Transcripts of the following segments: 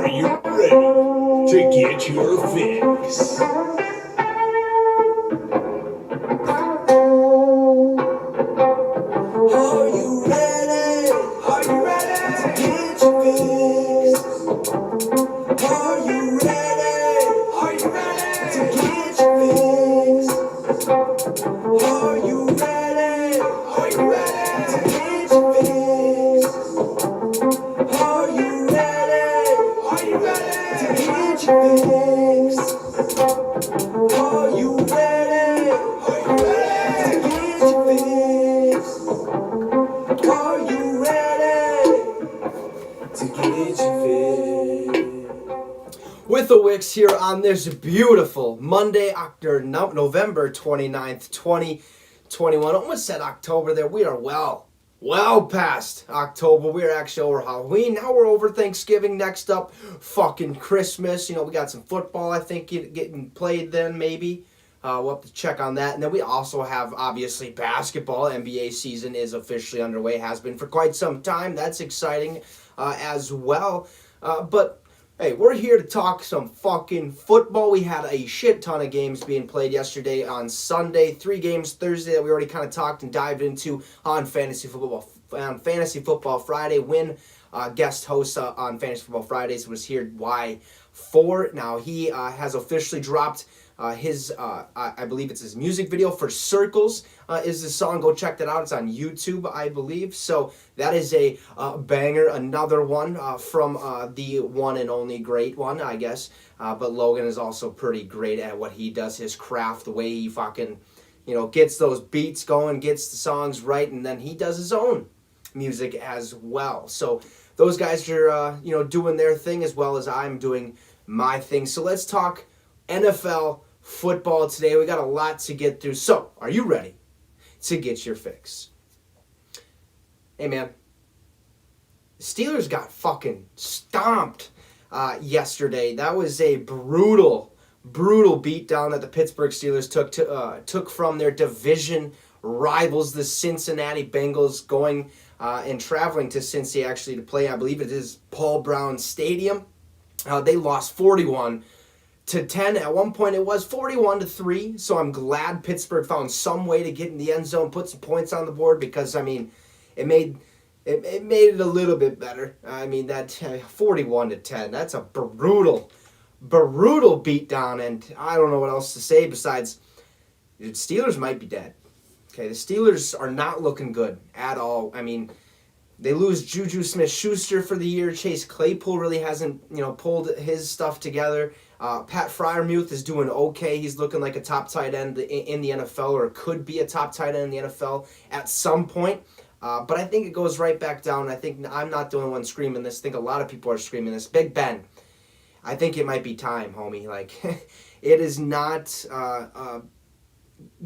Are you ready to get your fix? Are you ready? Are you ready to get your fix? Are you ready? Are you ready to get your fix? Are you ready? Are you ready to get your fix? Are you ready? Are you ready to get your fix? Are you ready? Are you ready to get your fix? Are you ready to get your fix? With the Wicks here on this beautiful Monday, November 29th, 2021. Almost said October there. We are well past October. We're actually over Halloween. Now we're over Thanksgiving. Next up, fucking Christmas. We got some football, I think, getting played then, maybe. We'll have to check on that. And then we also have, obviously, basketball. NBA season is officially underway. Has been for quite some time. That's exciting as well. But hey, we're here to talk some fucking football. We had a shit ton of games being played yesterday on Sunday. 3 games Thursday that we already kind of talked and dived into on Fantasy Football Friday. Win guest host on Fantasy Football Fridays was here, Y4. Now he has officially dropped his, I believe it's his music video for Circles is the song. Go check that out. It's on YouTube, I believe. So that is a banger. Another one from the one and only great one, I guess. But Logan is also pretty great at what he does, his craft, the way he fucking, gets those beats going, gets the songs right, and then he does his own music as well. So those guys are, doing their thing as well as I'm doing my thing. So let's talk NFL football today. We got a lot to get through. So, are you ready to get your fix? Hey, man. The Steelers got fucking stomped yesterday. That was a brutal beatdown that the Pittsburgh Steelers took from their division rivals, the Cincinnati Bengals, going and traveling to Cincy actually to play. I believe it is Paul Brown Stadium. They lost 41-10. At one point it was 41-3, so I'm glad Pittsburgh found some way to get in the end zone, put some points on the board, because it made it a little bit better. That 41-10, that's a brutal beatdown, and I don't know what else to say besides the Steelers might be dead. Okay, the Steelers are not looking good at all. They lose Juju Smith-Schuster for the year. Chase Claypool really hasn't, pulled his stuff together. Pat Freiermuth is doing okay. He's looking like a top tight end in the NFL, or could be a top tight end in the NFL at some point. But I think it goes right back down. I think I'm not the only one screaming this. I think a lot of people are screaming this. Big Ben, I think it might be time, homie. It is not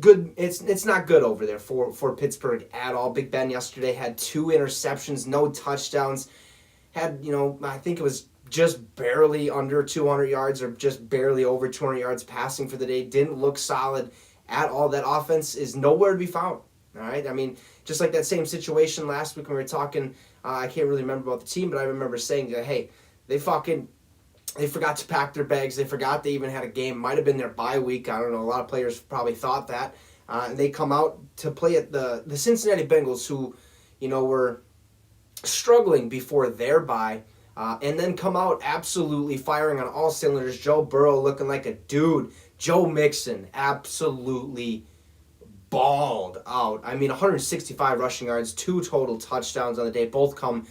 good. It's not good over there for Pittsburgh at all. Big Ben yesterday had 2 interceptions, no touchdowns. Had, I think it was just barely under 200 yards or just barely over 200 yards passing for the day. Didn't look solid at all. That offense is nowhere to be found. All right? Just like that same situation last week when we were talking, I can't really remember about the team, but I remember saying that, hey, they forgot to pack their bags. They forgot they even had a game. Might have been their bye week. I don't know. A lot of players probably thought that. And they come out to play at the Cincinnati Bengals, who, were struggling before their bye. And then come out absolutely firing on all cylinders. Joe Burrow looking like a dude. Joe Mixon absolutely balled out. 165 rushing yards, 2 total touchdowns on the day. Both come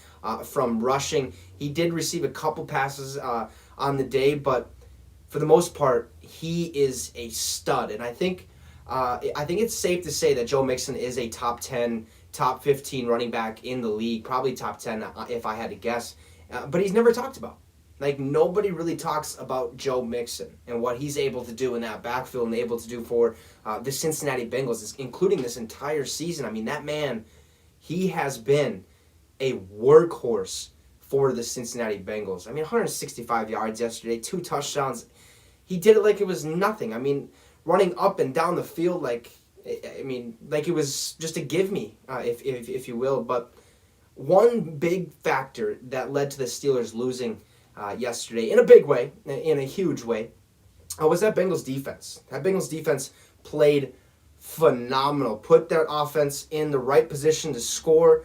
from rushing. He did receive a couple passes on the day, but for the most part, he is a stud. And I think it's safe to say that Joe Mixon is a top 10, top 15 running back in the league. Probably top 10 if I had to guess. But he's never talked about. Nobody really talks about Joe Mixon and what he's able to do in that backfield and able to do for the Cincinnati Bengals, including this entire season. That man, he has been a workhorse for the Cincinnati Bengals. 165 yards yesterday, 2 touchdowns. He did it like it was nothing. Running up and down the field like it was just a give me, if you will. But one big factor that led to the Steelers losing yesterday in a big way, in a huge way, was that Bengals defense. That Bengals defense played phenomenal. Put their offense in the right position to score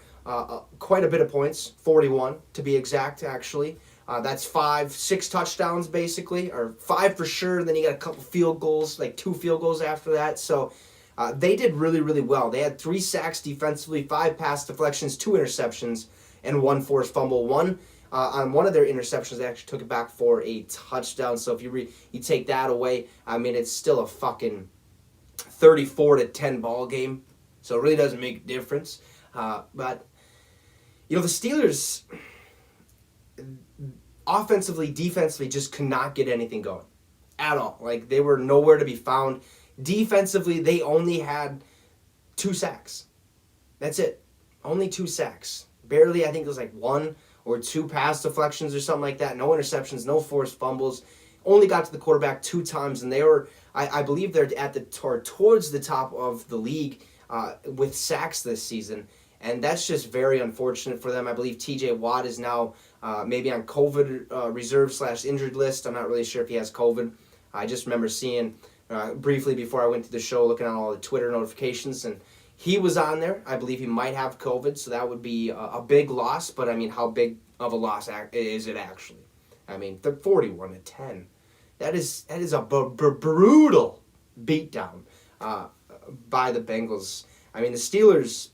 quite a bit of points, 41 to be exact, actually. That's 6 touchdowns basically, or 5 for sure. Then you got a couple field goals, like 2 field goals after that. So they did really, really well. They had 3 sacks defensively, 5 pass deflections, 2 interceptions, and 1 forced fumble. On one of their interceptions, they actually took it back for a touchdown. So if you take that away, I mean, it's still a fucking 34-10 ball game. So it really doesn't make a difference. But the Steelers, offensively, defensively, just could not get anything going at all. Like, they were nowhere to be found. Defensively, they only had 2 sacks. That's it. Only 2 sacks. Barely, I think it was like 1 or 2 pass deflections or something like that. No interceptions, no forced fumbles. Only got to the quarterback 2 times, and they were, I believe they're at the towards the top of the league with sacks this season. And that's just very unfortunate for them. I believe T.J. Watt is now maybe on COVID reserve/injured list. I'm not really sure if he has COVID. I just remember seeing briefly before I went to the show, looking at all the Twitter notifications, and he was on there. I believe he might have COVID, so that would be a big loss. But, I mean, how big of a loss is it actually? I mean, they're 41-10. That is a brutal beatdown by the Bengals. I mean, the Steelers,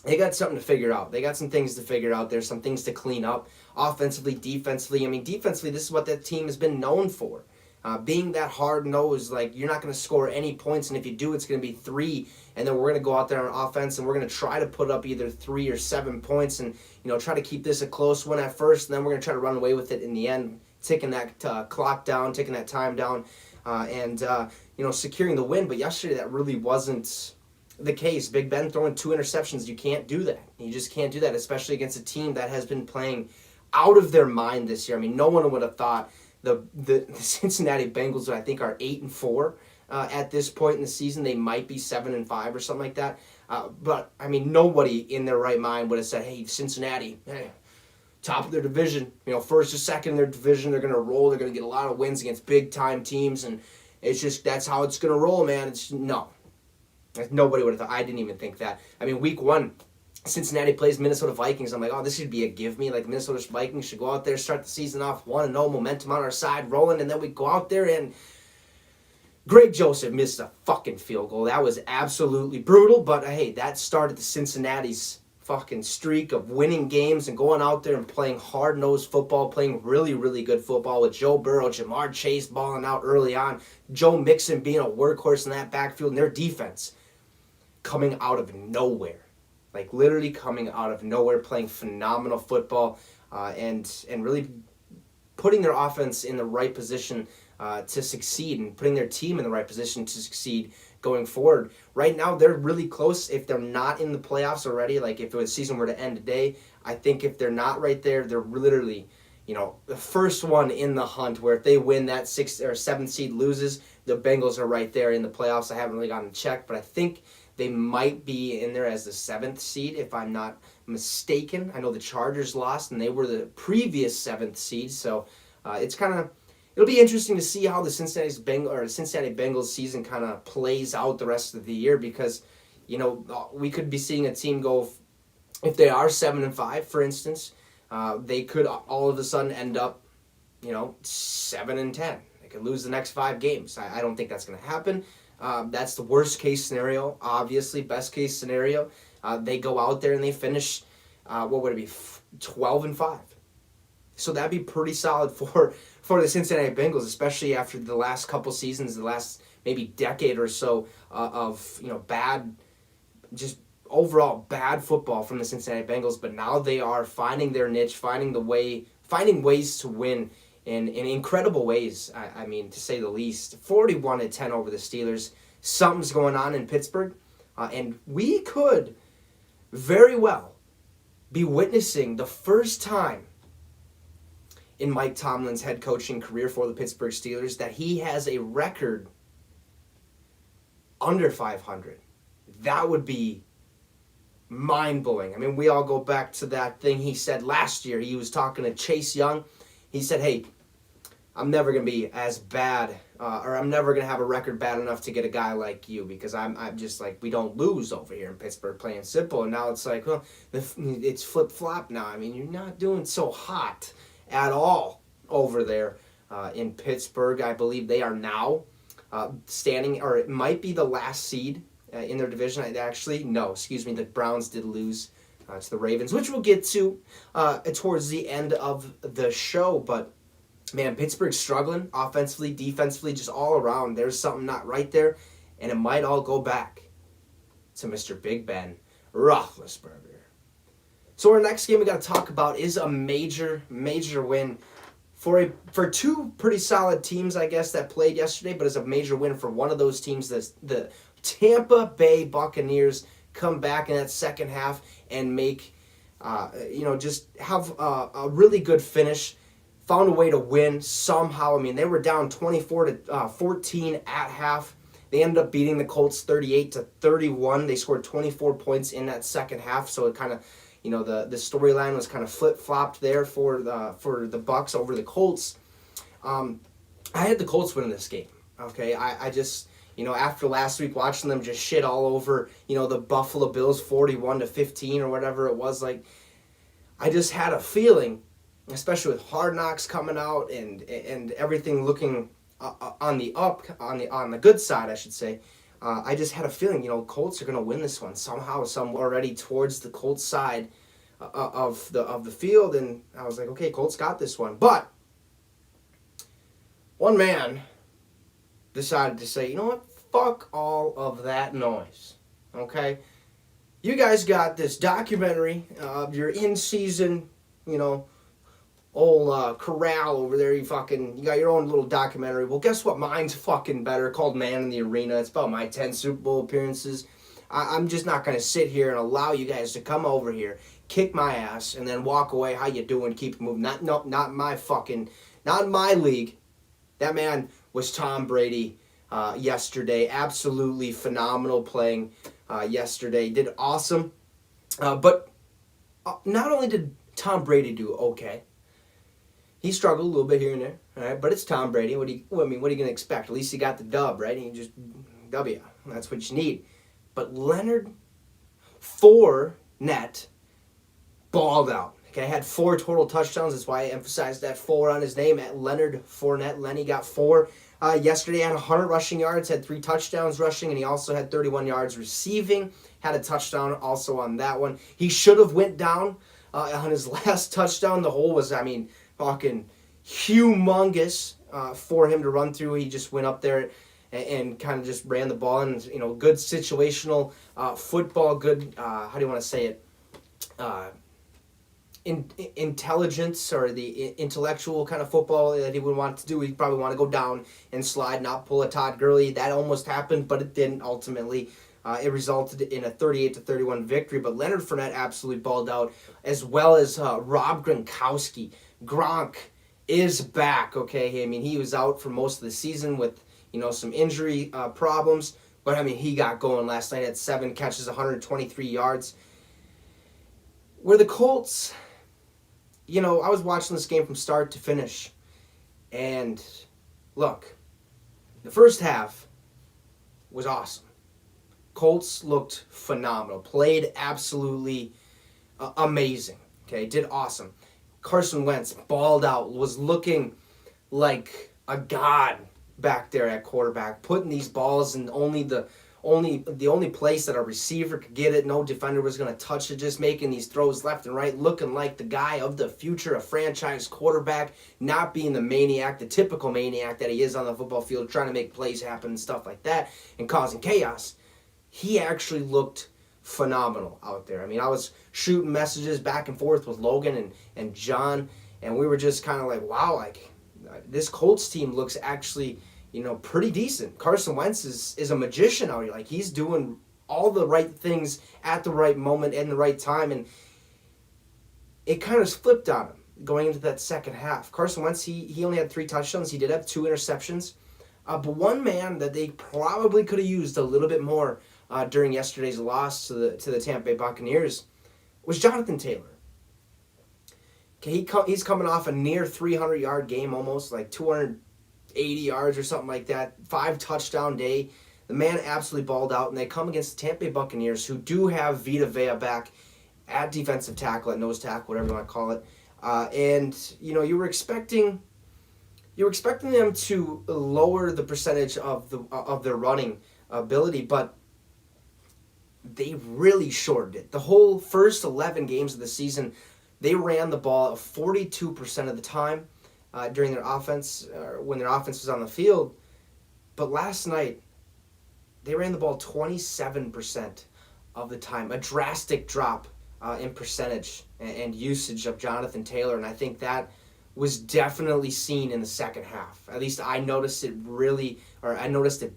they got something to figure out. They got some things to figure out. There's some things to clean up. Offensively, defensively. I mean, defensively, this is what that team has been known for. Being that hard-nosed, like, you're not going to score any points, and if you do, it's going to be 3, and then we're going to go out there on offense, and we're going to try to put up either 3 or 7 points, and, try to keep this a close one at first, and then we're going to try to run away with it in the end, taking that clock down, taking that time down, and securing the win. But yesterday, that really wasn't the case. Big Ben throwing 2 interceptions. You can't do that. You just can't do that, especially against a team that has been playing out of their mind this year. I mean, no one would have thought the Cincinnati Bengals, I think, are 8-4 at this point in the season. They might be 7-5 or something like that. But I mean, nobody in their right mind would have said, "Hey, Cincinnati, top of their division, first or second in their division, they're going to roll. They're going to get a lot of wins against big time teams, and it's just that's how it's going to roll, man." No, nobody would have thought. I didn't even think that. I mean, week 1. Cincinnati plays Minnesota Vikings. I'm like, oh, this should be a give me. Like, Minnesota Vikings should go out there, start the season off 1-0, momentum on our side, rolling, and then we go out there and Greg Joseph missed a fucking field goal. That was absolutely brutal, but hey, that started the Cincinnati's fucking streak of winning games and going out there and playing hard-nosed football, playing really, really good football with Joe Burrow, Jamar Chase balling out early on, Joe Mixon being a workhorse in that backfield, and their defense coming out of nowhere. Like, literally coming out of nowhere, playing phenomenal football, and really putting their offense in the right position to succeed, and putting their team in the right position to succeed going forward. Right now, they're really close. If they're not in the playoffs already, like if the season were to end today, I think if they're not right there, they're literally, the first one in the hunt, where if they win, that 6th or 7th seed loses, the Bengals are right there in the playoffs. I haven't really gotten checked, but I think they might be in there as the 7th seed, if I'm not mistaken. I know the Chargers lost, and they were the previous 7th seed, so it'll be interesting to see how the Cincinnati Bengals season kind of plays out the rest of the year, because, we could be seeing a team go, if they are 7-5, for instance, they could all of a sudden end up, 7-10. They could lose the next 5 games. I don't think that's going to happen. That's the worst case scenario. Obviously, best case scenario, they go out there and they finish, 12-5. So that'd be pretty solid for the Cincinnati Bengals, especially after the last couple seasons, the last maybe decade or so of bad, just overall bad football from the Cincinnati Bengals. But now they are finding their niche, finding ways to win in incredible ways, I mean, to say the least. 41-10 over the Steelers. Something's going on in Pittsburgh, and we could very well be witnessing the first time in Mike Tomlin's head coaching career for the Pittsburgh Steelers that he has a record under 500. That would be mind-blowing. I mean, we all go back to that thing he said last year. He was talking to Chase Young. he said, hey, I'm never going to be as bad, or I'm never going to have a record bad enough to get a guy like you, because I'm just like, we don't lose over here in Pittsburgh, playing simple. And now it's like, well, it's flip-flop now. I mean, you're not doing so hot at all over there in Pittsburgh. I believe they are now standing, or it might be the last seed in their division. The Browns did lose to the Ravens, which we'll get to towards the end of the show. But man, Pittsburgh's struggling offensively, defensively, just all around. There's something not right there, and it might all go back to Mr. Big Ben Roethlisberger. So our next game we got to talk about is a major win for two pretty solid teams, I guess, that played yesterday, but it's a major win for one of those teams. The Tampa Bay Buccaneers come back in that second half and make, just have a really good finish. Found a way to win somehow. I mean, they were down 24-14 at half. They ended up beating the Colts 38-31. They scored 24 points in that second half, so it kind of, the storyline was kind of flip-flopped there for the Bucs over the Colts. I had the Colts winning this game. Okay, I just, after last week watching them just shit all over, the Buffalo Bills 41-15 or whatever it was, like, I just had a feeling, especially with Hard Knocks coming out and everything looking on the good side, I should say. I just had a feeling, Colts are going to win this one somehow. So I'm already towards the Colts side of the field, and I was like, okay, Colts got this one. But one man decided to say, you know what? Fuck all of that noise. Okay, you guys got this documentary of your in-season, old corral over there. You got your own little documentary. Well, guess what? Mine's fucking better, called Man in the Arena. It's about my 10 Super Bowl appearances. I'm just not going to sit here and allow you guys to come over here, kick my ass, and then walk away. How you doing? Keep it moving. Not in my league. That man was Tom Brady yesterday. Absolutely phenomenal playing yesterday. Did awesome. But not only did Tom Brady do okay, he struggled a little bit here and there, all right? But it's Tom Brady. What are you going to expect? At least he got the dub, right? And you just W. That's what you need. But Leonard Fournette balled out. Okay, had 4 total touchdowns. That's why I emphasized that 4 on his name, at Leonard Fournette. Lenny got 4. Yesterday had 100 rushing yards, had 3 touchdowns rushing, and he also had 31 yards receiving. Had a touchdown also on that one. He should have went down on his last touchdown. The hole was, fucking humongous for him to run through. He just went up there and kind of just ran the ball, and good situational football, good how do you want to say it, intelligence, or the intellectual kind of football that he would want to do. He'd probably want to go down and slide, not pull a Todd Gurley. That almost happened, but it didn't ultimately. It resulted in a 38-31 victory, but Leonard Fournette absolutely balled out, as well as Rob Gronkowski. Gronk is back, okay? I mean, he was out for most of the season with, some injury problems, but, he got going last night at 7 catches, 123 yards. Where the Colts, I was watching this game from start to finish, and look, the first half was awesome. Colts looked phenomenal, played absolutely amazing, okay, did awesome. Carson Wentz balled out, was looking like a god back there at quarterback, putting these balls in the only place that a receiver could get it. No defender was going to touch it, just making these throws left and right, looking like the guy of the future, a franchise quarterback, not being the typical maniac that he is on the football field, trying to make plays happen and stuff like that and causing chaos. He actually looked phenomenal out there. I was shooting messages back and forth with Logan and John, and we were just kind of like, wow, like this Colts team looks actually, pretty decent. Carson Wentz is a magician out here. Like, he's doing all the right things at the right moment and the right time, and it kind of flipped on him going into that second half. Carson Wentz, he only had 3 touchdowns. He did have 2 interceptions. But one man that they probably could have used a little bit more during yesterday's loss to the Tampa Bay Buccaneers was Jonathan Taylor. Okay, he's coming off a near 300-yard game, almost like 280 yards or something like that. 5 touchdown day. The man absolutely balled out, and they come against the Tampa Bay Buccaneers, who do have Vita Vea back at defensive tackle, at nose tackle, whatever you want to call it. And you were expecting them to lower the percentage of their running ability, but they really shortened it. The whole first 11 games of the season, they ran the ball 42% of the time during their offense, when their offense was on the field. But last night, they ran the ball 27% of the time, a drastic drop in percentage and usage of Jonathan Taylor, and I think that was definitely seen in the second half. At least I noticed it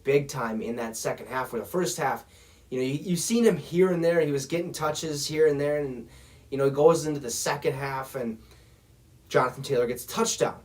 big time in that second half. Where the first half, you've seen him here and there. He was getting touches here and there, and he goes into the second half, and Jonathan Taylor gets a touchdown.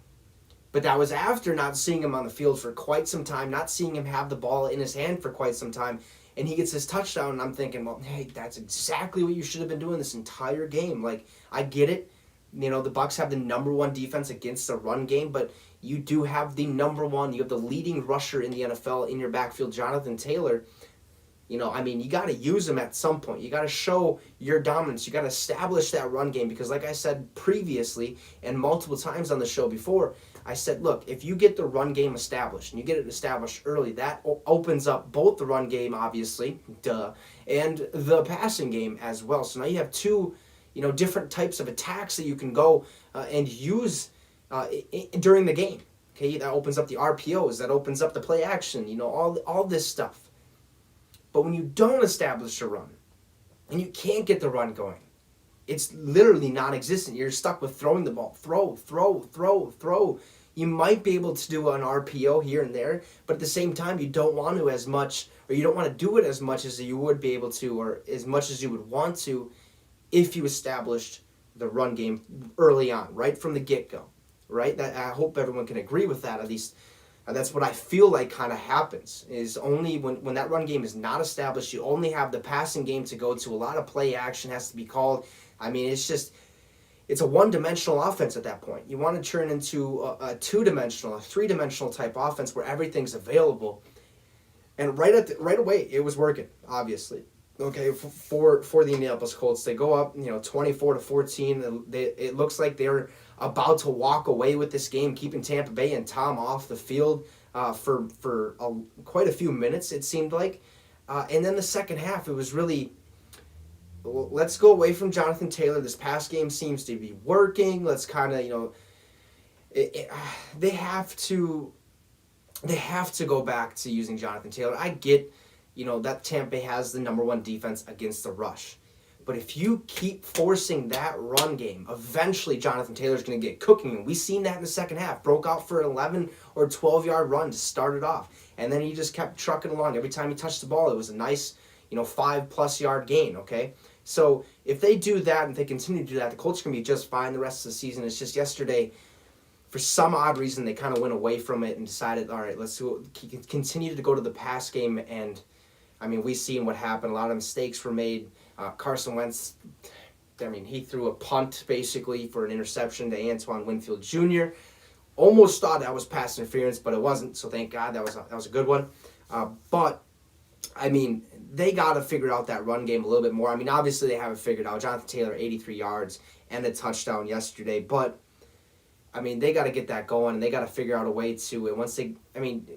But that was after not seeing him on the field for quite some time, not seeing him have the ball in his hand for quite some time, and he gets his touchdown, and I'm thinking, well, hey, that's exactly what you should have been doing this entire game. Like, I get it. The Bucs have the number 1 defense against the run game, but you do have the number 1, you have the leading rusher in the NFL in your backfield, Jonathan Taylor. You got to use him at some point. You got to show your dominance. You got to establish that run game because, like I said previously and multiple times on the show before, I said, look, if you get the run game established and you get it established early, that opens up both the run game, obviously, and the passing game as well. So now you have 2, different types of attacks that you can go and use during the game. Okay, that opens up the RPOs, that opens up the play action, all this stuff. But when you don't establish a run, and you can't get the run going, it's literally non-existent. You're stuck with throwing the ball. Throw. You might be able to do an RPO here and there, but at the same time, you don't want to as much, or you don't want to do it as much as you would be able to, or as much as you would want to, if you established the run game early on, right from the get-go, right? That I hope everyone can agree with that, at least. That's what I feel like kind of happens, is only when that run game is not established, you only have the passing game to go to. A lot of play action has to be called. It's a one-dimensional offense at that point. You want to turn into a two-dimensional, a three-dimensional type offense where everything's available. And right away, it was working, obviously. Okay, for the Indianapolis Colts, they go up, 24-14. It looks like they're about to walk away with this game, keeping Tampa Bay and Tom off the field for quite a few minutes, it seemed like. And then the second half, it was really, let's go away from Jonathan Taylor. This pass game seems to be working. Let's kind of, they have to go back to using Jonathan Taylor. I get, that Tampa Bay has the number 1 defense against the rush. But if you keep forcing that run game, eventually Jonathan Taylor's going to get cooking. And we've seen that in the second half. Broke out for an 11 or 12-yard run to start it off. And then he just kept trucking along. Every time he touched the ball, it was a nice, 5+ yard gain, okay? So if they do that and if they continue to do that, the Colts are going to be just fine the rest of the season. It's just yesterday, for some odd reason, they kind of went away from it and decided, all right, let's continue to go to the pass game. And, we've seen what happened. A lot of mistakes were made. Carson Wentz, he threw a punt, basically, for an interception to Antoine Winfield Jr. Almost thought that was pass interference, but it wasn't, so thank God. That was a good one. But they got to figure out that run game a little bit more. Obviously, they have it figured out. Jonathan Taylor, 83 yards and a touchdown yesterday, but they got to get that going, and they got to figure out a way to, and once they,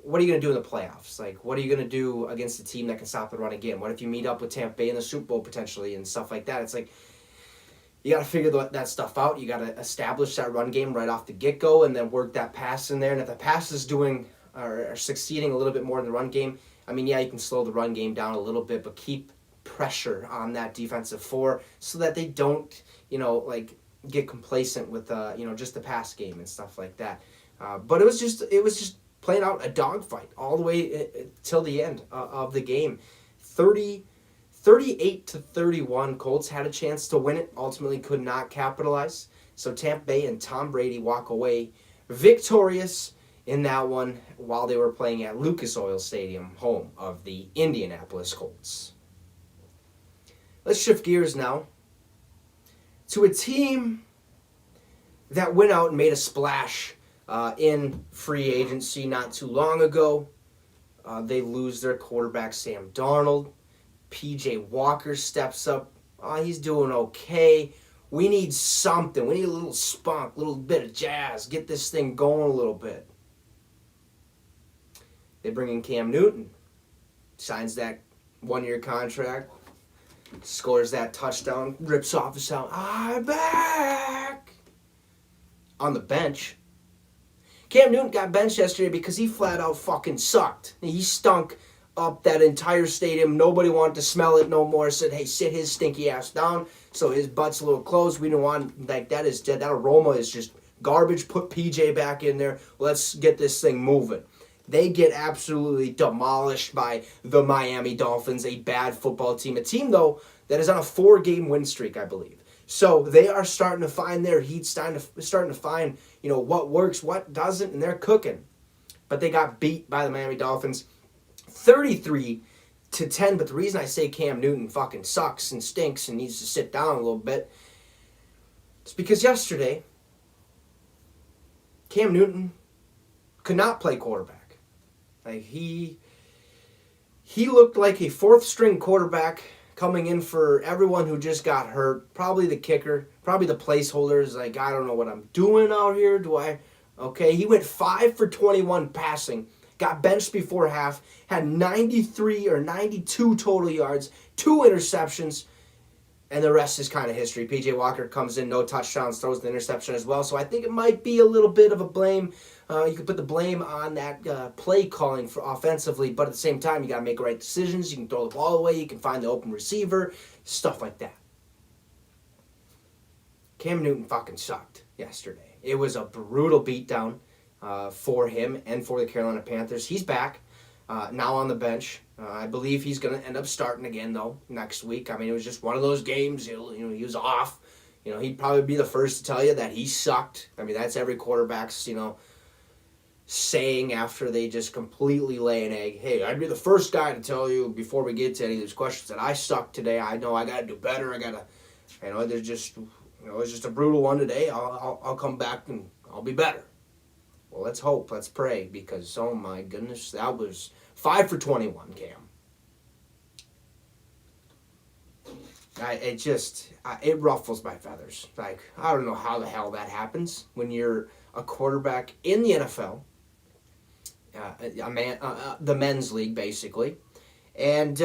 what are you going to do in the playoffs? Like, what are you going to do against a team that can stop the run again? What if you meet up with Tampa Bay in the Super Bowl potentially and stuff like that? It's like, you got to figure that stuff out. You got to establish that run game right off the get-go and then work that pass in there. And if the pass is doing, or succeeding a little bit more in the run game, you can slow the run game down a little bit, but keep pressure on that defensive 4 so that they don't, get complacent with just the pass game and stuff like that. But it was just playing out a dogfight all the way till the end of the game. 38-31, Colts had a chance to win it, ultimately could not capitalize. So Tampa Bay and Tom Brady walk away victorious in that one while they were playing at Lucas Oil Stadium, home of the Indianapolis Colts. Let's shift gears now to a team that went out and made a splash in free agency not too long ago. They lose their quarterback, Sam Darnold. P.J. Walker steps up. He's doing okay. We need something. We need a little spunk, a little bit of jazz. Get this thing going a little bit. They bring in Cam Newton. Signs that one-year contract. Scores that touchdown. Rips off the sound. I'm back. On the bench. Cam Newton got benched yesterday because he flat out fucking sucked. He stunk up that entire stadium. Nobody wanted to smell it no more. Said, hey, sit his stinky ass down. So his butt's a little closed. We don't want, like, that aroma is just garbage. Put PJ back in there. Let's get this thing moving. They get absolutely demolished by the Miami Dolphins, a bad football team. A team, though, that is on a 4-game win streak, I believe. So they are starting to find their heat, starting to find, what works, what doesn't, and they're cooking. But they got beat by the Miami Dolphins 33-10. But the reason I say Cam Newton fucking sucks and stinks and needs to sit down a little bit is because yesterday, Cam Newton could not play quarterback. Like he looked like a 4th-string quarterback coming in for everyone who just got hurt. Probably the kicker, probably the placeholders. Like, I don't know what I'm doing out here. Okay, he went 5 for 21 passing. Got benched before half. Had 93 or 92 total yards. 2 interceptions. And the rest is kind of history. P.J. Walker comes in, no touchdowns, throws the interception as well. So I think it might be a little bit of a blame. You can put the blame on that play calling for offensively, but at the same time, you got to make right decisions. You can throw the ball away. You can find the open receiver, stuff like that. Cam Newton fucking sucked yesterday. It was a brutal beatdown for him and for the Carolina Panthers. He's back now on the bench. I believe he's going to end up starting again, though, next week. I mean, it was just one of those games. He was off. He'd probably be the first to tell you that he sucked. I mean, that's every quarterback's, saying after they just completely lay an egg. Hey, I'd be the first guy to tell you before we get to any of these questions that I sucked today. I know I got to do better. There's just, it's just a brutal one today. I'll come back and I'll be better. Well, let's hope. Let's pray because, oh my goodness, that was 5 for 21, Cam. It ruffles my feathers. Like, I don't know how the hell that happens when you're a quarterback in the NFL, the men's league, basically. And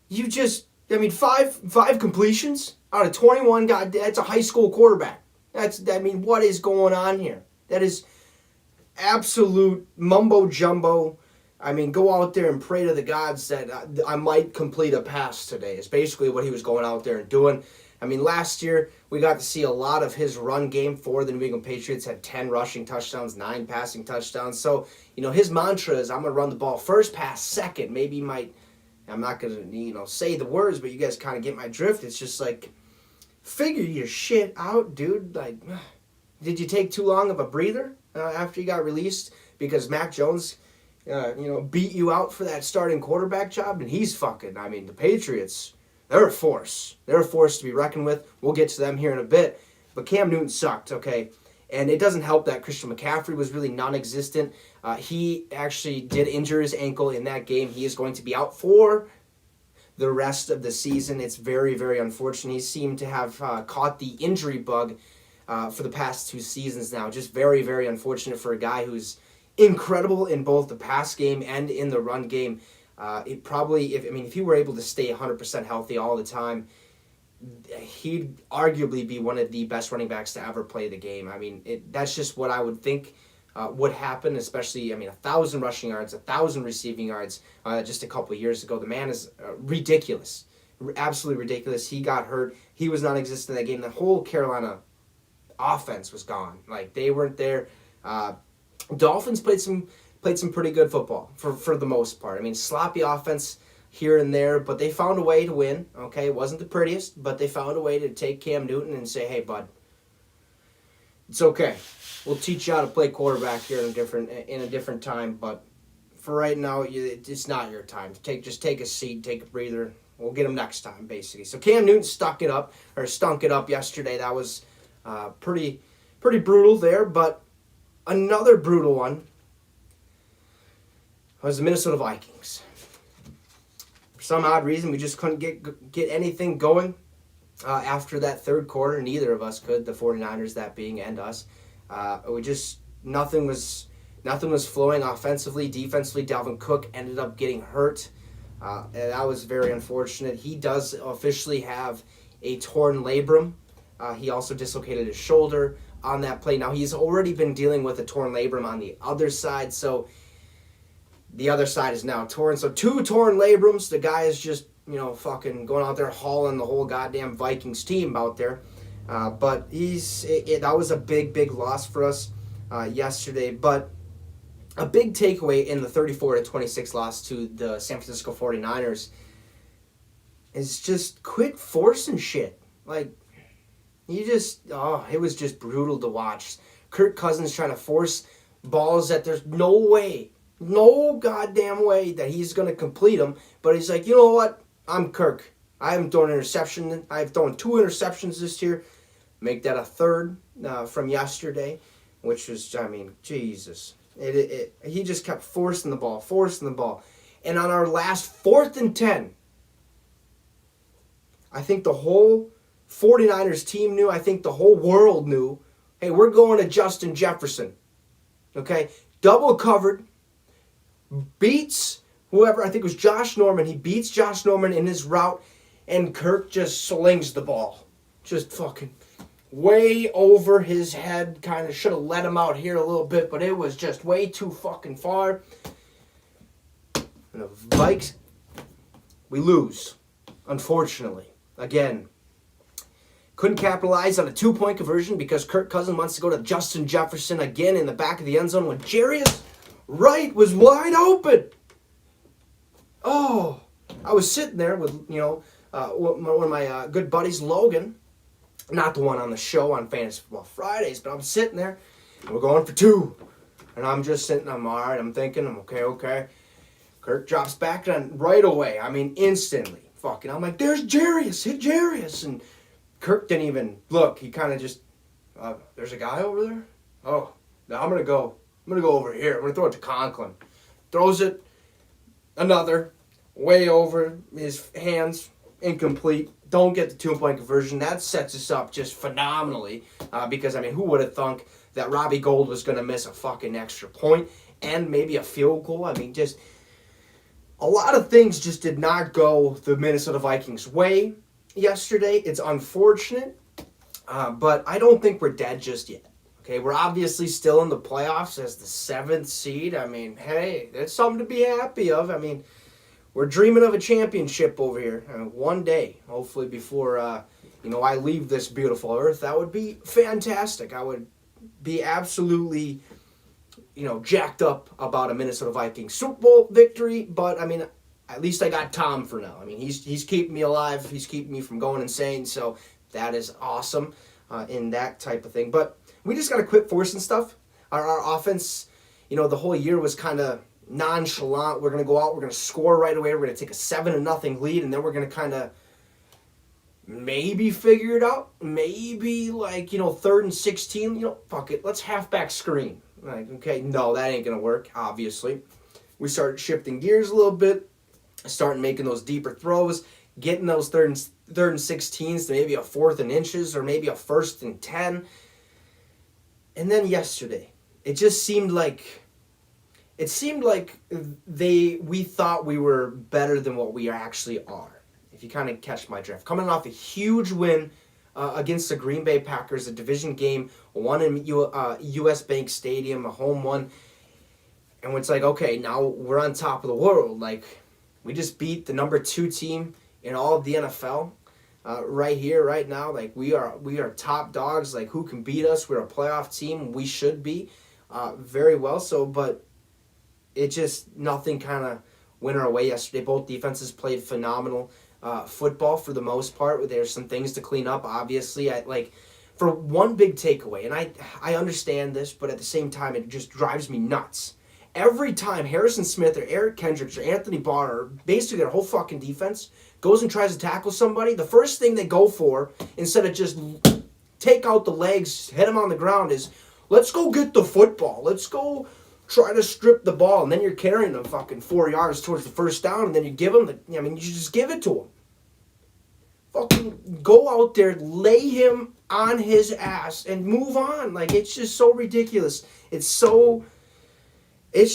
you just, five completions out of 21, God, that's a high school quarterback. What is going on here? That is absolute mumbo-jumbo. Go out there and pray to the gods that I might complete a pass today. It's basically what he was going out there and doing. Last year, we got to see a lot of his run game for the New England Patriots. Had 10 rushing touchdowns, 9 passing touchdowns. So, his mantra is, I'm going to run the ball first, pass second. I'm not going to, say the words, but you guys kind of get my drift. It's just like, figure your shit out, dude. Like, did you take too long of a breather after you got released? Because Mac Jones, beat you out for that starting quarterback job, and he's fucking, the Patriots, they're a force. They're a force to be reckoned with. We'll get to them here in a bit. But Cam Newton sucked, okay? And it doesn't help that Christian McCaffrey was really non-existent. He actually did injure his ankle in that game. He is going to be out for the rest of the season. It's very, very unfortunate. He seemed to have caught the injury bug for the past 2 seasons now. Just very, very unfortunate for a guy who's incredible in both the pass game and in the run game. If he were able to stay 100% healthy all the time, he'd arguably be one of the best running backs to ever play the game. That's just what I would think would happen, especially, 1,000 rushing yards, 1,000 receiving yards just a couple of years ago. The man is ridiculous, absolutely ridiculous. He got hurt. He was non-existent in that game. The whole Carolina offense was gone. Like, they weren't there. Dolphins played some pretty good football for the most part. Sloppy offense here and there, but they found a way to win. Okay, it wasn't the prettiest, but they found a way to take Cam Newton and say, "Hey, bud, it's okay. We'll teach you how to play quarterback here in a different time, but for right now, it's not your time. Just take a seat, take a breather. We'll get him next time, basically." So Cam Newton stunk it up yesterday. That was pretty pretty brutal there, but another brutal one was the Minnesota Vikings. For some odd reason, we just couldn't get anything going after that third quarter. Neither of us could, the 49ers that being and us. Nothing was flowing offensively. Defensively, Dalvin Cook ended up getting hurt. And that was very unfortunate. He does officially have a torn labrum. He also dislocated his shoulder on that play. Now, he's already been dealing with a torn labrum on the other side, so the other side is now torn. So 2 torn labrums. The guy is just, fucking going out there hauling the whole goddamn Vikings team out there. But that was a big, big loss for us yesterday. But a big takeaway in the 34-26 loss to the San Francisco 49ers is just quit forcing shit. Like, it was just brutal to watch. Kirk Cousins trying to force balls that there's no goddamn way that he's going to complete them. But he's like, you know what? I'm Kirk. I haven't thrown an interception. I've thrown 2 interceptions this year. Make that a third from yesterday, which was, Jesus. He just kept forcing the ball. And on our last 4th and 10, I think the whole 49ers team knew, I think the whole world knew, hey, we're going to Justin Jefferson. Okay? Double covered. Beats whoever, I think it was Josh Norman. He beats Josh Norman in his route, and Kirk just slings the ball. Just fucking way over his head. Kind of should have let him out here a little bit, but it was just way too fucking far. And the Vikes, we lose, unfortunately. Again, couldn't capitalize on a 2-point conversion because Kirk Cousins wants to go to Justin Jefferson again in the back of the end zone when Jarius Wright was wide open. Oh, I was sitting there with, one of my good buddies, Logan. Not the one on the show on Fantasy Football Fridays, but I'm sitting there, and we're going for 2. And I'm just sitting, I'm all right, I'm thinking, I'm okay. Kirk drops back and right away, instantly. I'm like, there's Jarius, hit Jarius. And Kirk didn't even look. He kind of just, there's a guy over there? Oh, I'm going to go over here. I'm going to throw it to Conklin. Throws it, another, way over his hands, incomplete. Don't get the 2-point conversion. That sets us up just phenomenally because, who would have thunk that Robbie Gould was going to miss a fucking extra point and maybe a field goal? Just a lot of things just did not go the Minnesota Vikings' way yesterday. It's unfortunate, but I don't think we're dead just yet. Okay, we're obviously still in the playoffs as the 7th seed. Hey, that's something to be happy of. We're dreaming of a championship over here. One day, hopefully before, I leave this beautiful earth. That would be fantastic. I would be absolutely, jacked up about a Minnesota Vikings Super Bowl victory. But, at least I got Tom for now. He's keeping me alive. He's keeping me from going insane. So that is awesome in that type of thing. But we just got to quit forcing stuff. Our offense, the whole year was kind of nonchalant. We're going to go out, we're going to score right away, we're going to take a 7-0 lead, and then we're going to kind of maybe figure it out. Maybe 3rd and 16, fuck it, let's halfback screen. Okay, no, that ain't going to work, obviously. We started shifting gears a little bit, starting making those deeper throws, getting those third and 16s to maybe a 4th and inches or maybe a 1st and 10. And then yesterday, it seemed like we thought we were better than what we actually are. If you kind of catch my drift. Coming off a huge win against the Green Bay Packers, a division game, one in U.S. Bank Stadium, a home one. And it's like, okay, now we're on top of the world. We just beat the number 2 team in all of the NFL. Right here, right now, we are top dogs. Who can beat us? We're a playoff team. We should be very well so, but it just nothing kind of went our way yesterday. Both defenses played phenomenal football for the most part. There's some things to clean up, obviously. For one big takeaway, and I understand this, but at the same time, it just drives me nuts. Every time Harrison Smith or Eric Kendricks or Anthony Barr, or basically their whole fucking defense, goes and tries to tackle somebody, the first thing they go for, instead of just take out the legs, hit him on the ground is, let's go get the football. Let's go try to strip the ball. And then you're carrying them fucking 4 yards towards the first down, and then you give him you just give it to him. Fucking go out there, lay him on his ass, and move on. Like, it's just so ridiculous. It's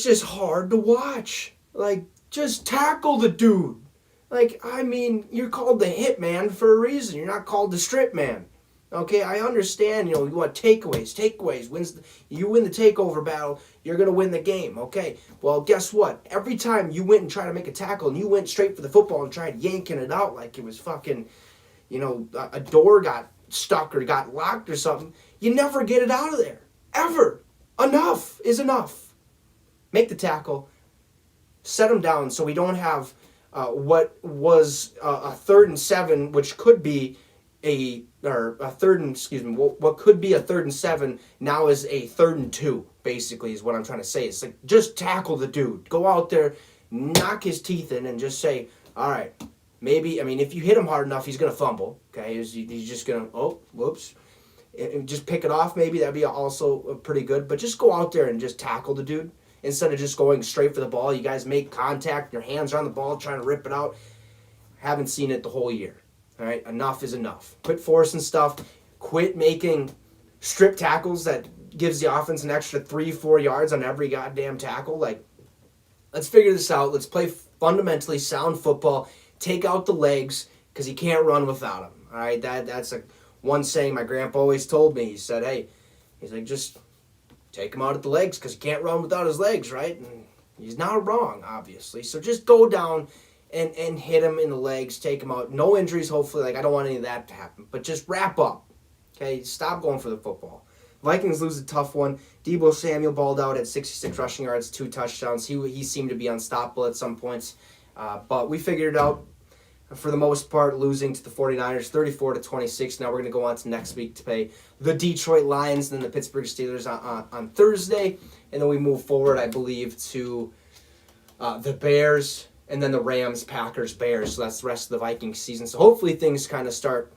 just hard to watch. Like, just tackle the dude. Like, I mean, you're called the hit man for a reason. You're not called the strip man. Okay, I understand, you want takeaways. You win the takeover battle, you're going to win the game. Okay, well, guess what? Every time you went and tried to make a tackle and you went straight for the football and tried yanking it out like it was fucking, a door got stuck or got locked or something, you never get it out of there. Ever. Enough is enough. Make the tackle. Set them down so we don't have what was a 3rd and 7, which could be what could be a 3rd and 7 now is a 3rd and 2, basically, is what I'm trying to say. It's like, just tackle the dude. Go out there, knock his teeth in, and just say, all right, maybe, if you hit him hard enough, he's going to fumble, okay? He's just going to, oh, whoops. And just pick it off, maybe. That'd be also pretty good. But just go out there and just tackle the dude instead of just going straight for the ball. You guys make contact, your hands are on the ball, trying to rip it out. Haven't seen it the whole year. All right, enough is enough. Quit forcing stuff. Quit making strip tackles that gives the offense an extra 3-4 yards on every goddamn tackle. Like, let's figure this out. Let's play fundamentally sound football. Take out the legs, because you can't run without them. All right, that's one saying my grandpa always told me. He said, hey, he's like, just take him out at the legs, because he can't run without his legs, right? And he's not wrong, obviously. So just go down and hit him in the legs, take him out. No injuries, hopefully. Like, I don't want any of that to happen. But just wrap up. Okay? Stop going for the football. Vikings lose a tough one. Deebo Samuel balled out at 66 rushing yards, 2 touchdowns. He seemed to be unstoppable at some points. But we figured it out for the most part, losing to the 49ers 34-26. Now we're going to go on to next week to play the Detroit Lions and then the Pittsburgh Steelers on Thursday. And then we move forward, I believe, to the Bears, and then the Rams, Packers, Bears. So that's the rest of the Vikings season. So hopefully things kind of start,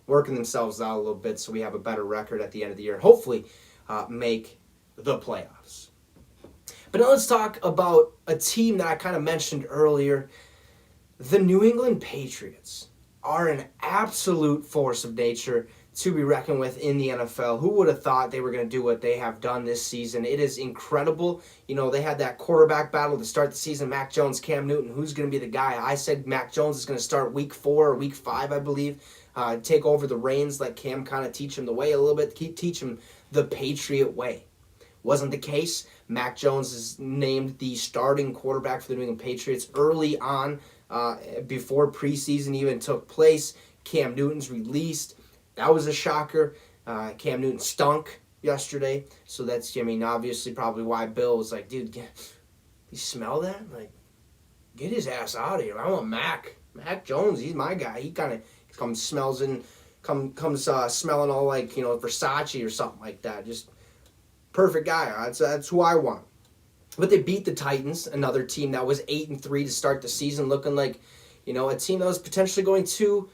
working themselves out a little bit so we have a better record at the end of the year. Hopefully make the playoffs. But now let's talk about a team that I kind of mentioned earlier. The New England Patriots are an absolute force of nature to be reckoned with in the NFL. Who would have thought they were going to do what they have done this season? It is incredible. They had that quarterback battle to start the season, Mac Jones, Cam Newton. Who's going to be the guy? I said Mac Jones is going to start week 4 or week 5, I believe. Take over the reins, let Cam kind of teach him the way a little bit, teach him the Patriot way. Wasn't the case. Mac Jones is named the starting quarterback for the New England Patriots early on, before preseason even took place. Cam Newton's released. That was a shocker. Cam Newton stunk yesterday. So that's, obviously probably why Bill was like, dude, you smell that? Like, get his ass out of here. I want Mac Jones. He's my guy. He kind of comes smelling all like, Versace or something like that. Just perfect guy. That's who I want. But they beat the Titans, another team that was 8-3 to start the season, looking like, a team that was potentially going to,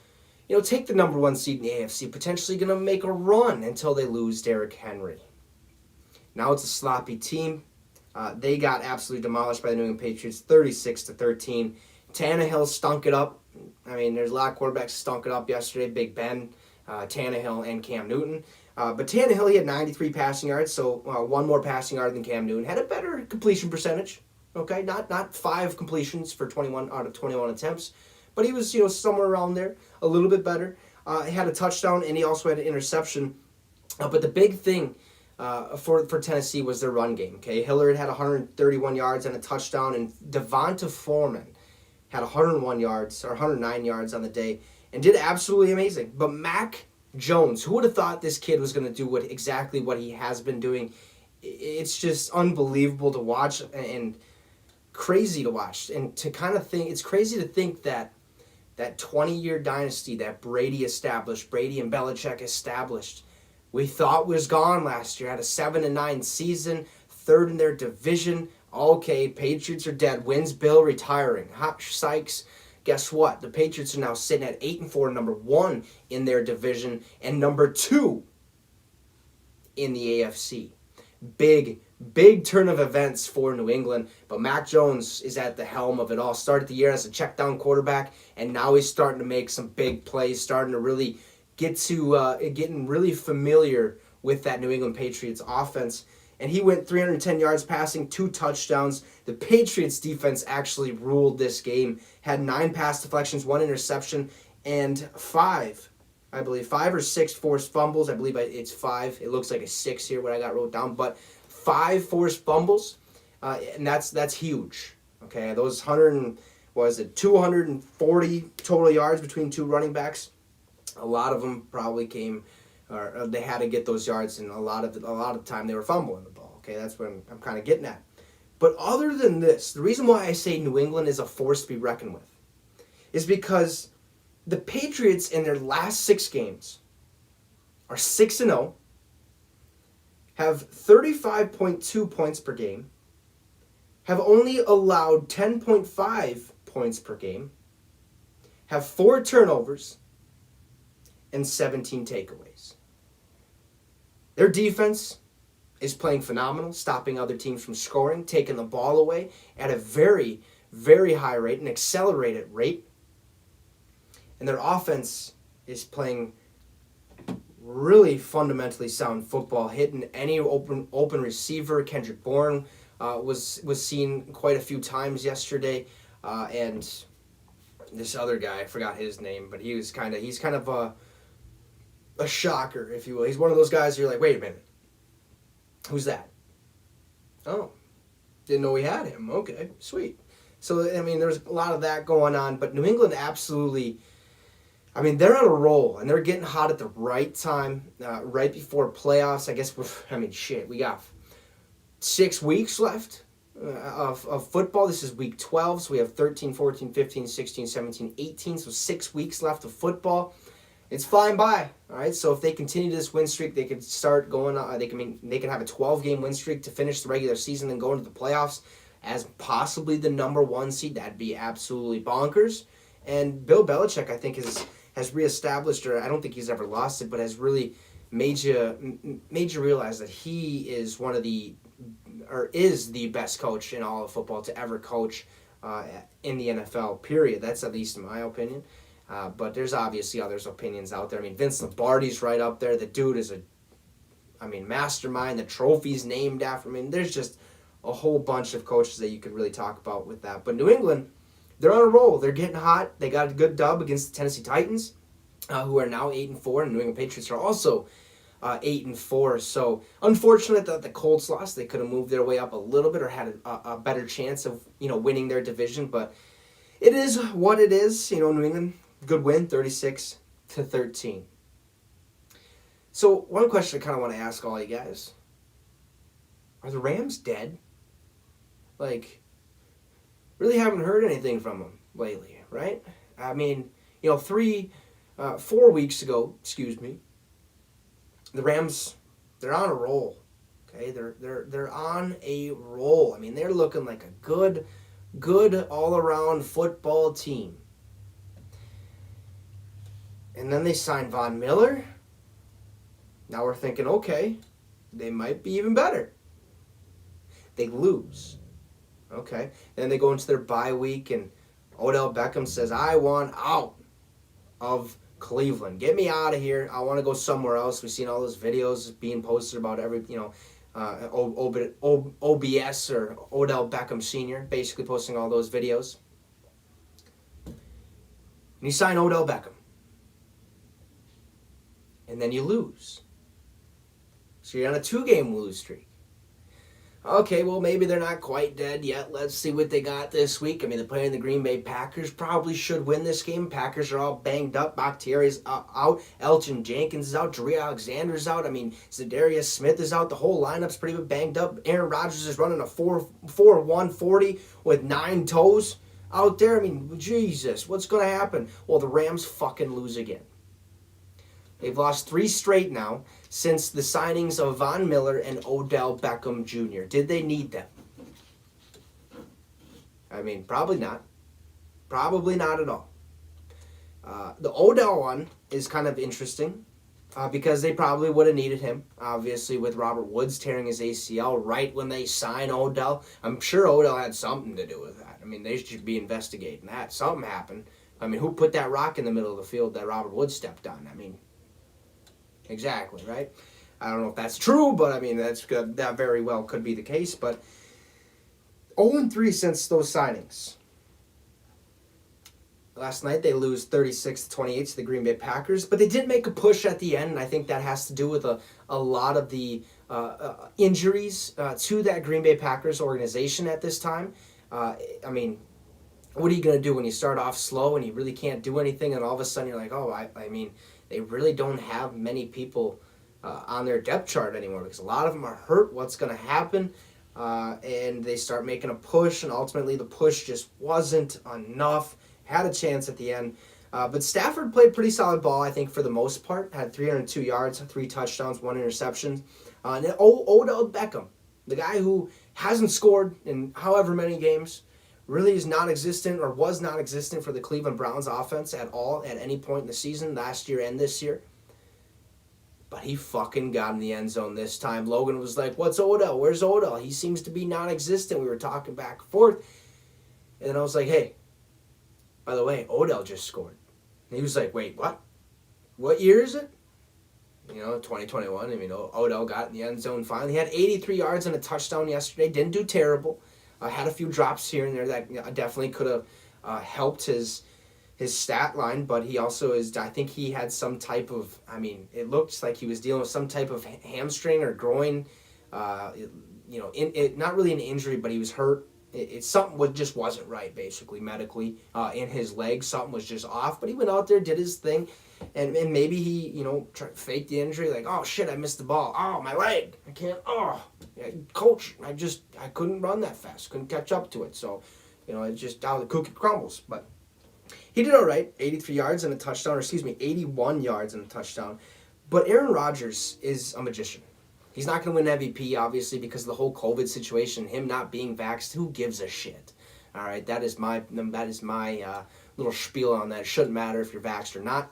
take the number 1 seed in the AFC, potentially going to make a run until they lose Derrick Henry. Now it's a sloppy team. They got absolutely demolished by the New England Patriots, 36-13. Tannehill stunk it up. There's a lot of quarterbacks stunk it up yesterday. Big Ben, Tannehill, and Cam Newton. But Tannehill, he had 93 passing yards, so one more passing yard than Cam Newton. Had a better completion percentage, okay? Not 5 completions for 21 out of 21 attempts, but he was, somewhere around there, a little bit better. He had a touchdown, and he also had an interception. But the big thing for Tennessee was their run game, okay? Hillard had 131 yards and a touchdown, and Devonta Foreman had 109 yards on the day, and did absolutely amazing. But Mac Jones, who would have thought this kid was going to do exactly what he has been doing? It's just unbelievable to watch and crazy to watch. And to kind of think, it's crazy to think that 20-year dynasty that Brady and Belichick established, we thought was gone last year. Had a 7-9 season, 3rd in their division. Okay, Patriots are dead. Wins Bill retiring. Hot Sykes. guess what? The Patriots are now sitting at 8-4, number 1 in their division, and number 2 in the AFC. Big turn of events for New England, but Mac Jones is at the helm of it all. Started the year as a check-down quarterback, and now he's starting to make some big plays, starting to really getting really familiar with that New England Patriots offense. And he went 310 yards passing, 2 touchdowns. The Patriots defense actually ruled this game, had 9 pass deflections, 1 interception, and 5 or 6 forced fumbles. I believe it's 5. It looks like a 6 here, what I got wrote down, but 5 forced fumbles, and that's huge. Okay, those 240 total yards between 2 running backs. A lot of them probably came, or they had to get those yards, and a lot of the time they were fumbling the ball. Okay, that's what I'm kind of getting at. But other than this, the reason why I say New England is a force to be reckoned with is because the Patriots in their last 6 games are 6-0, have 35.2 points per game, have only allowed 10.5 points per game, have 4 turnovers, and 17 takeaways. Their defense is playing phenomenal, stopping other teams from scoring, taking the ball away at a very, very high rate, an accelerated rate. And their offense is playing really fundamentally sound football, hitting any open receiver. Kendrick Bourne was seen quite a few times yesterday, and this other guy, I forgot his name, but he's kind of a shocker, if you will. He's one of those guys you're like, wait a minute, who's that? Oh, didn't know we had him. Okay, sweet. So, I mean, there's a lot of that going on, but New England absolutely, I mean, they're on a roll, and they're getting hot at the right time, right before playoffs. I guess, we got 6 weeks left of football. This is week 12, so we have 13, 14, 15, 16, 17, 18, so 6 weeks left of football. It's flying by, all right? So if they continue this win streak, they could start going, they can have a 12-game win streak to finish the regular season and go into the playoffs as possibly the number 1 seed. That'd be absolutely bonkers. And Bill Belichick, I think, has reestablished, or I don't think he's ever lost it, but has really made you realize that he is is the best coach in all of football to ever coach in the NFL, period. That's at least in my opinion. But there's obviously others' opinions out there. I mean, Vince Lombardi's right up there. The dude is mastermind. The trophy's named after him. I mean, there's just a whole bunch of coaches that you could really talk about with that. But New England, they're on a roll. They're getting hot. They got a good dub against the Tennessee Titans, who are now 8-4, and New England Patriots are also 8-4. So unfortunate that the Colts lost. They could have moved their way up a little bit or had a better chance of winning their division. But it is what it is. New England, good win, 36-13. So one question I kind of want to ask all you guys: are the Rams dead? Like, really haven't heard anything from them lately, right? I mean, 4 weeks ago, the Rams, they're on a roll. Okay, they're on a roll. I mean, they're looking like a good all-around football team. And then they signed Von Miller. Now we're thinking, okay, they might be even better. They lose. Okay. Then they go into their bye week, and Odell Beckham says, I want out of Cleveland. Get me out of here. I want to go somewhere else. We've seen all those videos being posted about OBS or Odell Beckham Sr., basically posting all those videos. And you sign Odell Beckham. And then you lose. So you're on a 2-game lose streak. Okay, well, maybe they're not quite dead yet. Let's see what they got this week. I mean, they're playing the Green Bay Packers. Probably should win this game. Packers are all banged up. Bakhtiari's out. Elgin Jenkins is out. Jareer Alexander's out. I mean, Zadarius Smith is out. The whole lineup's pretty banged up. Aaron Rodgers is running a 4.140 with 9 toes out there. I mean, Jesus, what's going to happen? Well, the Rams fucking lose again. They've lost 3 straight now since the signings of Von Miller and Odell Beckham Jr. Did they need them? I mean, probably not. Probably not at all. The Odell one is kind of interesting because they probably would have needed him, obviously, with Robert Woods tearing his ACL right when they sign Odell. I'm sure Odell had something to do with that. I mean, they should be investigating that. Something happened. I mean, who put that rock in the middle of the field that Robert Woods stepped on? I mean, exactly, right? I don't know if that's true, but I mean, that very well could be the case. But 0-3 since those signings. Last night they lose 36-28 to the Green Bay Packers, but they did make a push at the end, and I think that has to do with a lot of the injuries to that Green Bay Packers organization at this time. I mean, what are you going to do when you start off slow and you really can't do anything, and all of a sudden you're like, oh, I mean, they really don't have many people on their depth chart anymore because a lot of them are hurt. What's going to happen? And they start making a push, and ultimately the push just wasn't enough. Had a chance at the end. But Stafford played pretty solid ball, I think, for the most part. Had 302 yards, 3 touchdowns, 1 interception. And then Odell Beckham, the guy who hasn't scored in however many games, really is non-existent or was non-existent for the Cleveland Browns offense at all at any point in the season, last year and this year. But he fucking got in the end zone this time. Logan was like, what's Odell? Where's Odell? He seems to be non-existent. We were talking back and forth. And then I was like, hey, by the way, Odell just scored. And he was like, wait, what? What year is it? 2021. I mean, Odell got in the end zone finally. He had 83 yards and a touchdown yesterday. Didn't do terrible. Had a few drops here and there that definitely could have helped his stat line, but he also I think he had some type of, I mean, it looks like he was dealing with some type of hamstring or groin, not really an injury, but he was hurt. Something just wasn't right, basically, medically, in his leg. Something was just off, but he went out there, did his thing, and maybe he, faked the injury, like, oh, shit, I missed the ball. Oh, my leg. I can't, coach, I couldn't run that fast. Couldn't catch up to it, so, it's just how the cookie crumbles, but he did all right, 83 yards and a touchdown, 81 yards and a touchdown, but Aaron Rodgers is a magician. He's not going to win MVP, obviously, because of the whole COVID situation, him not being vaxxed. Who gives a shit? All right, that is my little spiel on that. It shouldn't matter if you're vaxxed or not.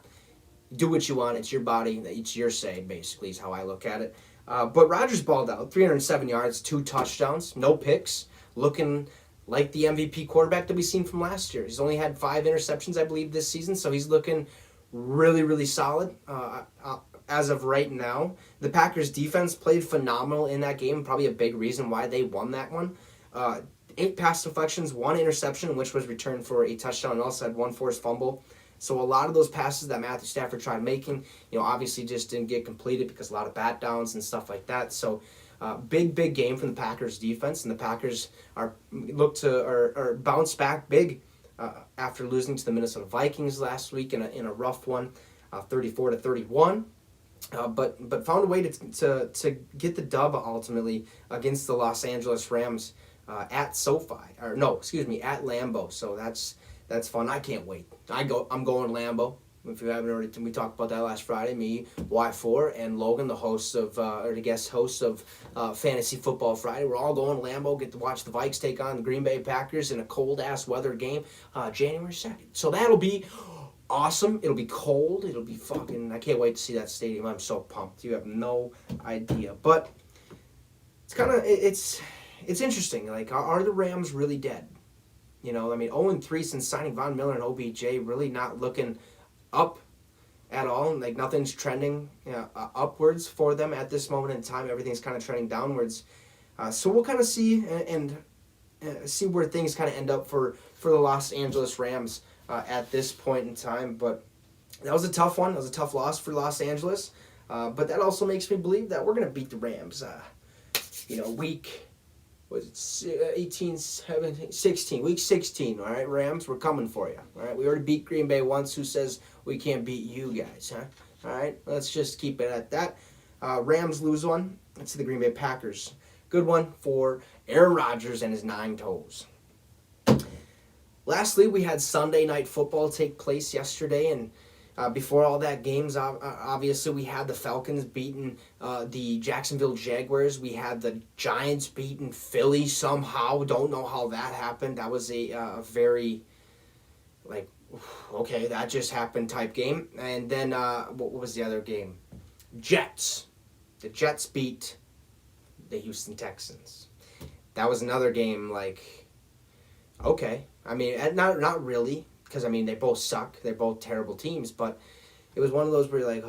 Do what you want. It's your body. It's your say, basically, is how I look at it. But Rodgers balled out. 307 yards, 2 touchdowns, no picks. Looking like the MVP quarterback that we've seen from last year. He's only had 5 interceptions, I believe, this season, so he's looking really, really solid. As of right now, the Packers defense played phenomenal in that game. Probably a big reason why they won that one. 8 pass deflections, 1 interception, which was returned for a touchdown, and also had 1 forced fumble. So a lot of those passes that Matthew Stafford tried making, obviously just didn't get completed because a lot of bat downs and stuff like that. So big game from the Packers defense, and the Packers are bounce back big after losing to the Minnesota Vikings last week in a rough one, 34-31. But found a way to get the dub ultimately against the Los Angeles Rams at SoFi, at Lambeau. So that's fun. I can't wait. I'm going Lambeau. If you haven't already, we talked about that last Friday. Me, Y4, and Logan, the guest host of Fantasy Football Friday. We're all going to Lambeau. Get to watch the Vikes take on the Green Bay Packers in a cold ass weather game, January 2nd. So that'll be awesome. It'll be cold. It'll be fucking. I can't wait to see that stadium. I'm so pumped. You have no idea. But it's kind of it's interesting. Like, are the Rams really dead? 0-3 since signing Von Miller and OBJ, really not looking up at all. Like, nothing's trending upwards for them at this moment in time. Everything's kind of trending downwards. So we'll kind of see and see where things kind of end up for the Los Angeles Rams at this point in time. But that was a tough one. That was a tough loss for Los Angeles. But that also makes me believe that we're going to beat the Rams. Week 18, 17, 16. Week 16, all right, Rams, we're coming for you. All right, we already beat Green Bay once. Who says we can't beat you guys, huh? All right, let's just keep it at that. Rams lose one. It's the Green Bay Packers. Good one for Aaron Rodgers and his 9 toes. Lastly, we had Sunday Night Football take place yesterday, and before all that games, obviously we had the Falcons beating the Jacksonville Jaguars. We had the Giants beating Philly somehow. Don't know how that happened. That was a very Like, okay, that just happened type game. And then, what was the other game? Jets. The Jets beat the Houston Texans. That was another game, like, okay. I mean, not really, because, I mean, they both suck. They're both terrible teams, but it was one of those where you're like,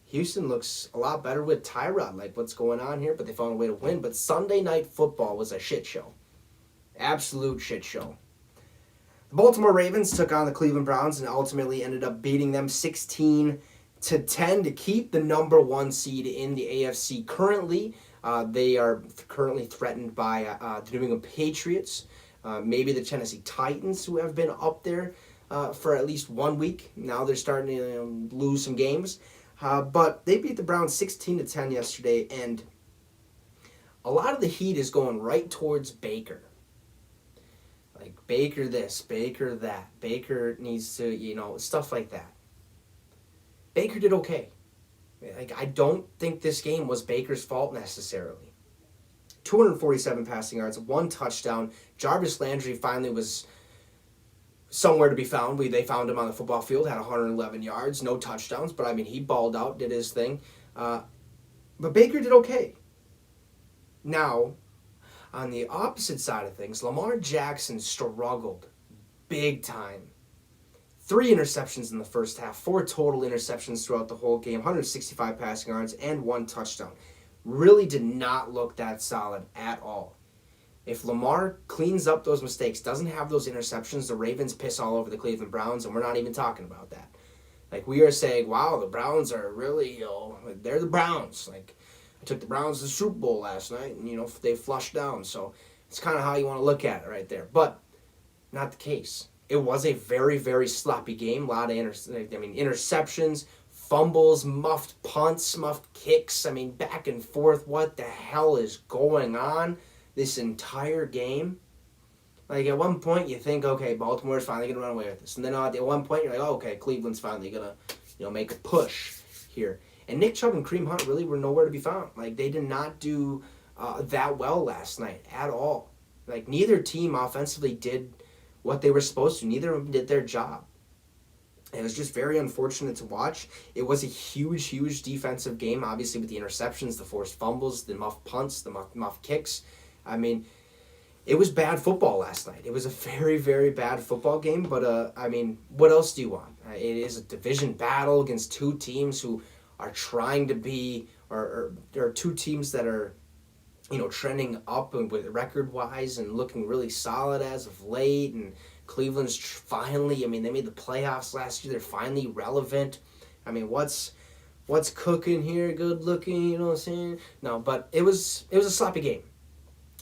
Houston looks a lot better with Tyrod. Like, what's going on here? But they found a way to win. But Sunday Night Football was a shit show. Absolute shit show. The Baltimore Ravens took on the Cleveland Browns and ultimately ended up beating them 16-10 to keep the number 1 seed in the AFC. Currently, they are currently threatened by the New England Patriots, maybe the Tennessee Titans, who have been up there for at least 1 week. Now they're starting to lose some games. But they beat the Browns 16-10 yesterday, and a lot of the heat is going right towards Baker. Like, Baker this, Baker that. Baker needs to, stuff like that. Baker did okay. Like, I don't think this game was Baker's fault necessarily. 247 passing yards, 1 touchdown. Jarvis Landry finally was somewhere to be found. They found him on the football field, had 111 yards, no touchdowns, but I mean, he balled out, did his thing. But Baker did okay. Now, on the opposite side of things, Lamar Jackson struggled big time. 3 interceptions in the first half, 4 total interceptions throughout the whole game, 165 passing yards, and 1 touchdown. Really did not look that solid at all. If Lamar cleans up those mistakes, doesn't have those interceptions, the Ravens piss all over the Cleveland Browns, and we're not even talking about that. Like, we are saying, wow, the Browns are really, they're the Browns. Like, I took the Browns to the Super Bowl last night, and, they flushed down. So it's kind of how you want to look at it right there. But not the case. It was a very, very sloppy game. A lot of interceptions, fumbles, muffed punts, muffed kicks. I mean, back and forth. What the hell is going on this entire game? Like, at one point, you think, okay, Baltimore's finally going to run away with this. And then at one point, you're like, oh, okay, Cleveland's finally going to, make a push here. And Nick Chubb and Kareem Hunt really were nowhere to be found. Like, they did not do that well last night at all. Like, neither team offensively did what they were supposed to. Neither of them did their job. And it was just very unfortunate to watch. It was a huge, huge defensive game, obviously, with the interceptions, the forced fumbles, the muff punts, the muff kicks. I mean, it was bad football last night. It was a very, very bad football game. But, what else do you want? It is a division battle against 2 teams who are trying to be, or are 2 teams that are, trending up and with record-wise and looking really solid as of late. And Cleveland's finally, they made the playoffs last year. They're finally relevant. I mean, what's cooking here? Good looking, you know what I'm saying? No, but it was a sloppy game.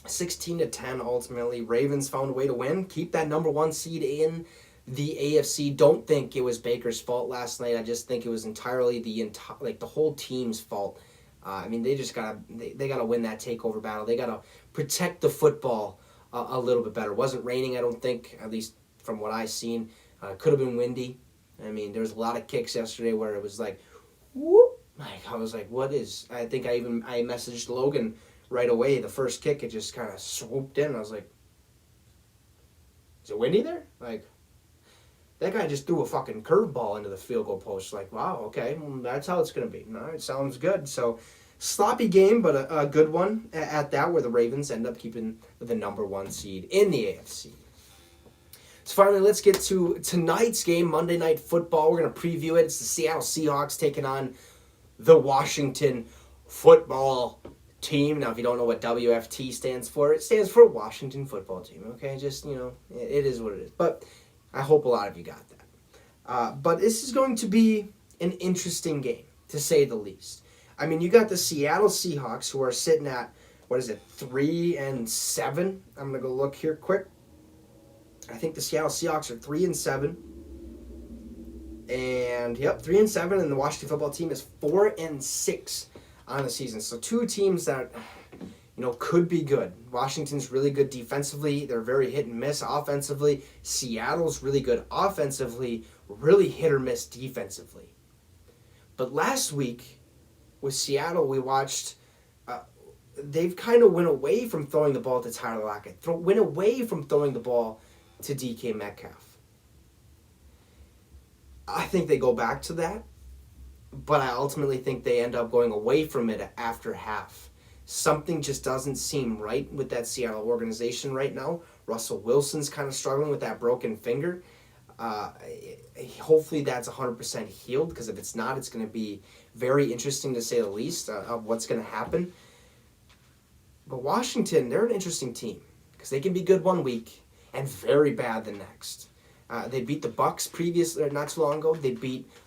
16-10 ultimately. Ravens found a way to win, keep that number 1 seed in the AFC. Don't think it was Baker's fault last night. I just think it was entirely the whole team's fault. They just gotta win that takeover battle. They gotta protect the football a little bit better. It wasn't raining, I don't think, at least from what I've seen. Could have been windy. There was a lot of kicks yesterday where it was like, whoop. Like, I was like, what is? I think I messaged Logan right away. The first kick, it just kind of swooped in. I was like, is it windy there? Like, that guy just threw a fucking curveball into the field goal post. Like, wow, okay, well, that's how it's going to be. All right, sounds good. So, sloppy game, but a good one at that, where the Ravens end up keeping the number 1 seed in the AFC. So finally, let's get to tonight's game, Monday Night Football. We're going to preview it. It's the Seattle Seahawks taking on the Washington Football Team. Now, if you don't know what WFT stands for, it stands for Washington Football Team, okay? Just, it is what it is. But I hope a lot of you got that. But this is going to be an interesting game, to say the least. You got the Seattle Seahawks, who are sitting at, 3-7? I'm going to go look here quick. I think the Seattle Seahawks are 3-7. And, 3-7, and the Washington Football Team is 4-6 on the season. So 2 teams that, could be good. Washington's really good defensively. They're very hit and miss offensively. Seattle's really good offensively, really hit or miss defensively. But last week with Seattle, we watched they've kind of went away from throwing the ball to Tyler Lockett, went away from throwing the ball to DK Metcalf. I think they go back to that, but I ultimately think they end up going away from it after half. Something just doesn't seem right with that Seattle organization right now. Russell Wilson's kind of struggling with that broken finger. Hopefully that's 100% healed, because if it's not, it's going to be very interesting to say the least of what's going to happen. But Washington, they're an interesting team because they can be good one week and very bad the next. They beat the Bucs previously, not too long ago.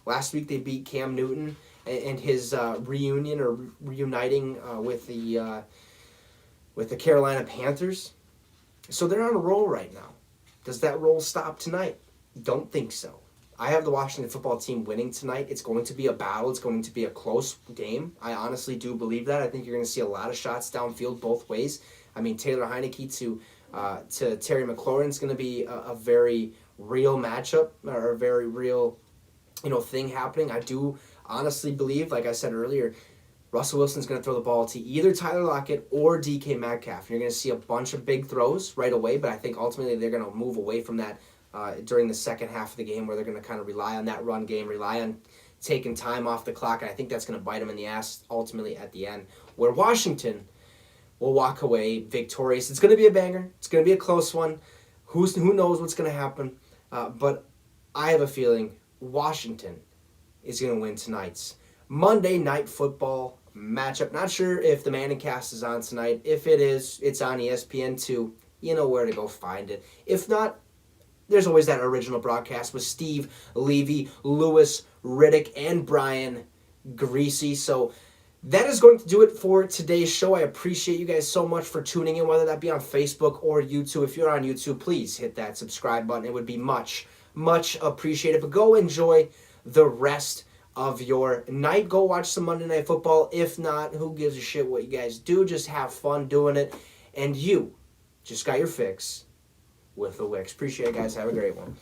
Last week they beat Cam Newton and his reunion or reuniting with the Carolina Panthers. So they're on a roll right now. Does that roll stop tonight? Don't think so. I have the Washington football team winning tonight. It's going to be a battle. It's going to be a close game. I honestly do believe that. I think you're going to see a lot of shots downfield both ways. I mean, Taylor Heineke to Terry McLaurin is going to be a very real matchup, or a very real, thing happening. I do honestly believe, like I said earlier, Russell Wilson's going to throw the ball to either Tyler Lockett or DK Metcalf. You're going to see a bunch of big throws right away, but I think ultimately they're going to move away from that during the second half of the game, where they're going to kind of rely on that run game, rely on taking time off the clock, and I think that's going to bite them in the ass ultimately at the end, where Washington will walk away victorious. It's going to be a banger. It's going to be a close one. Who knows what's going to happen, but I have a feeling Washington is going to win tonight's Monday Night Football matchup. Not sure if the Manning Cast is on tonight. If it is, it's on ESPN2. You know where to go find it. If not, there's always that original broadcast with Steve, Levy, Lewis, Riddick, and Brian Greasy. So that is going to do it for today's show. I appreciate you guys so much for tuning in, whether that be on Facebook or YouTube. If you're on YouTube, please hit that subscribe button. It would be much, much appreciated. But go enjoy the rest of your night. Go watch some Monday Night Football. If not, who gives a shit what you guys do? Just have fun doing it. And you just got your fix with the Wicks. Appreciate it, guys. Have a great one.